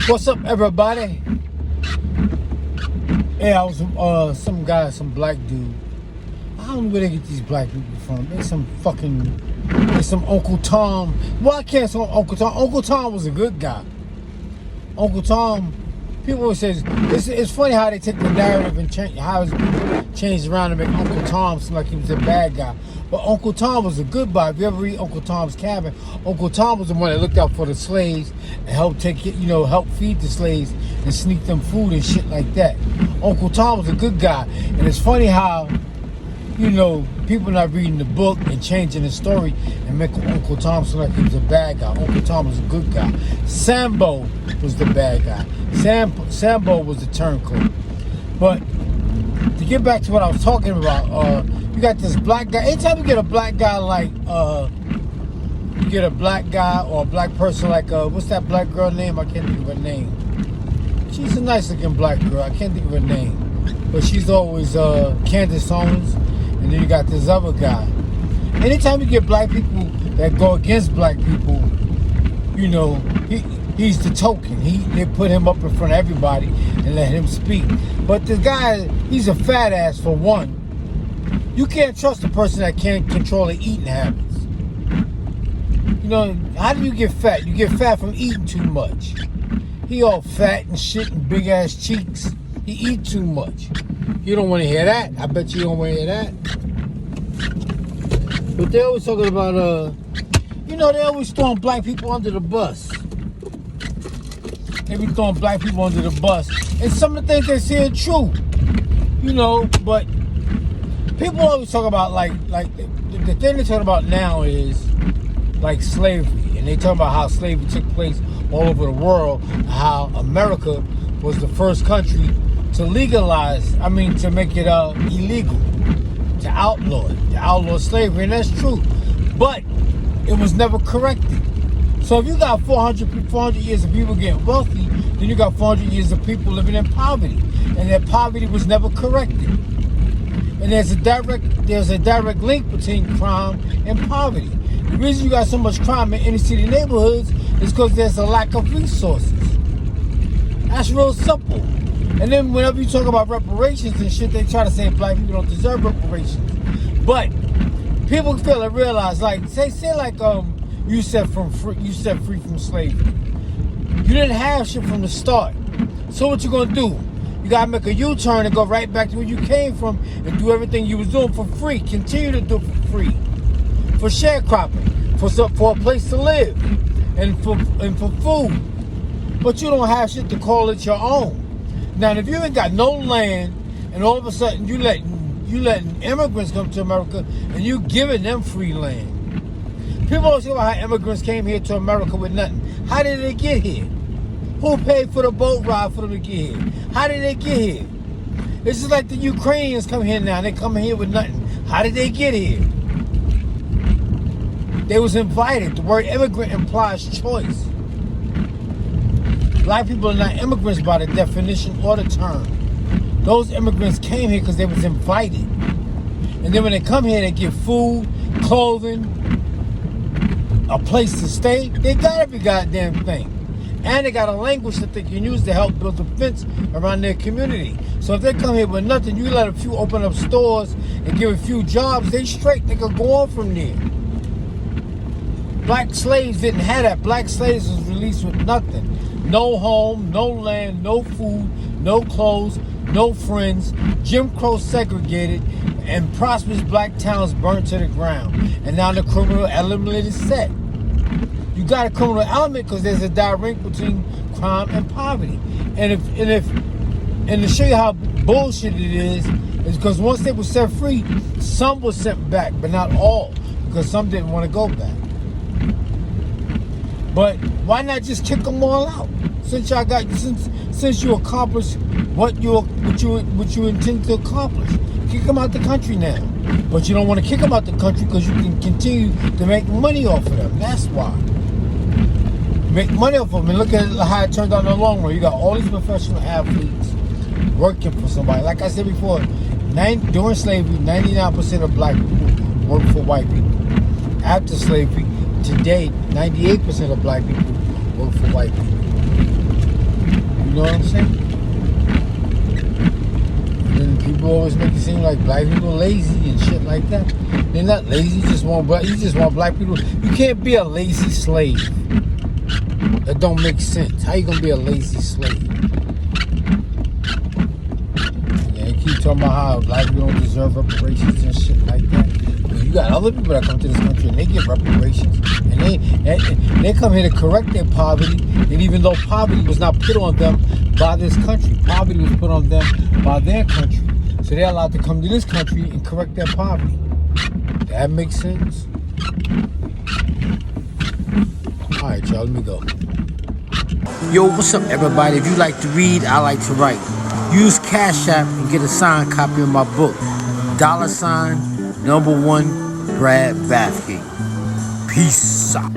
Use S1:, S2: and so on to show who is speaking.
S1: What's up, everybody? Yeah, I was some guy, some black dude. I don't know where they get these black people from. They some Uncle Tom. Well, I can't say Uncle Tom. Uncle Tom was a good guy. Uncle Tom. People always say it's funny how they take the narrative and change how it's changed around to make Uncle Tom seem like he was a bad guy. But Uncle Tom was a good guy. If you ever read Uncle Tom's Cabin, Uncle Tom was the one that looked out for the slaves and helped help feed the slaves and sneak them food and shit like that. Uncle Tom was a good guy. And it's funny how, people not reading the book and changing the story and making Uncle Tom seem like he was a bad guy. Uncle Tom was a good guy. Sambo was the bad guy. Sambo was the turncoat. But to get back to what I was talking about, you got this black guy. Anytime you get a black guy you get a black guy or a black person like, what's that black girl name? I can't think of her name. She's a nice looking black girl. I can't think of her name. But she's always Candace Owens. And then you got this other guy. Anytime you get black people that go against black people, he's the token. They put him up in front of everybody and let him speak. But the guy, he's a fat ass for one. You can't trust a person that can't control their eating habits. How do you get fat? You get fat from eating too much. He all fat and shit and big ass cheeks. He eat too much. You don't want to hear that. I bet you don't want to hear that. But they always talking about, they always throwing black people under the bus. They be throwing black people under the bus. And some of the things they say are true. But people always talk about, the thing they talk about now is, like, slavery. And they talk about how slavery took place all over the world. How America was the first country to to make it illegal, to outlaw slavery, and that's true. But it was never corrected. So if you got 400 years of people getting wealthy, then you got 400 years of people living in poverty, and that poverty was never corrected. And there's a direct link between crime and poverty. The reason you got so much crime in inner city neighborhoods is because there's a lack of resources. That's real simple. And then whenever you talk about reparations and shit, they try to say black people don't deserve reparations. But people fail to realize, you set free from slavery. You didn't have shit from the start. So what you gonna do? You gotta make a U-turn and go right back to where you came from and do everything you was doing for free. Continue to do it for free. For sharecropping, for a place to live, and for food. But you don't have shit to call it your own. Now, if you ain't got no land, and all of a sudden you letting immigrants come to America, and you giving them free land. People always talk about how immigrants came here to America with nothing. How did they get here? Who paid for the boat ride for them to get here? How did they get here? It's just like the Ukrainians come here now. They come here with nothing. How did they get here? They was invited. The word immigrant implies choice. Black people are not immigrants by the definition or the term. Those immigrants came here because they was invited. And then when they come here, they get food, clothing, a place to stay. They got every goddamn thing. And they got a language that they can use to help build a fence around their community. So if they come here with nothing, you let a few open up stores and give a few jobs, they straight. They could go on from there. Black slaves didn't have that. Black slaves was released with nothing. No home, no land, no food, no clothes, no friends. Jim Crow segregated, and prosperous black towns burned to the ground. And now the criminal element is set. You got a criminal element because there's a direct link between crime and poverty. And to show you how bullshit it is because once they were set free, some were sent back, but not all, because some didn't want to go back. But why not just kick them all out? Since you accomplished what you intend to accomplish, kick them out the country now. But you don't want to kick them out the country because you can continue to make money off of them. That's why. Make money off of them, and look at how it turned out in the long run. You got all these professional athletes working for somebody. Like I said before, during slavery, 99% of black people work for white people. After slavery, today, 98% of black people work for white people. know what I'm saying? And people always make it seem like black people are lazy and shit like that. They're not lazy. You just want black people. You can't be a lazy slave. That don't make sense. How you gonna be a lazy slave? Yeah, they keep talking about how black people don't deserve reparations and shit like that. But you got other people that come to this country and they get reparations, and they come here to correct their poverty. And even though poverty was not put on them by this country, poverty was put on them by their country. So they're allowed to come to this country and correct their poverty. That makes sense. All right, y'all, let me go. Yo, what's up, everybody? If you like to read, I like to write. Use Cash App and get a signed copy of my book. $1 Brad Bathgate. Peace out.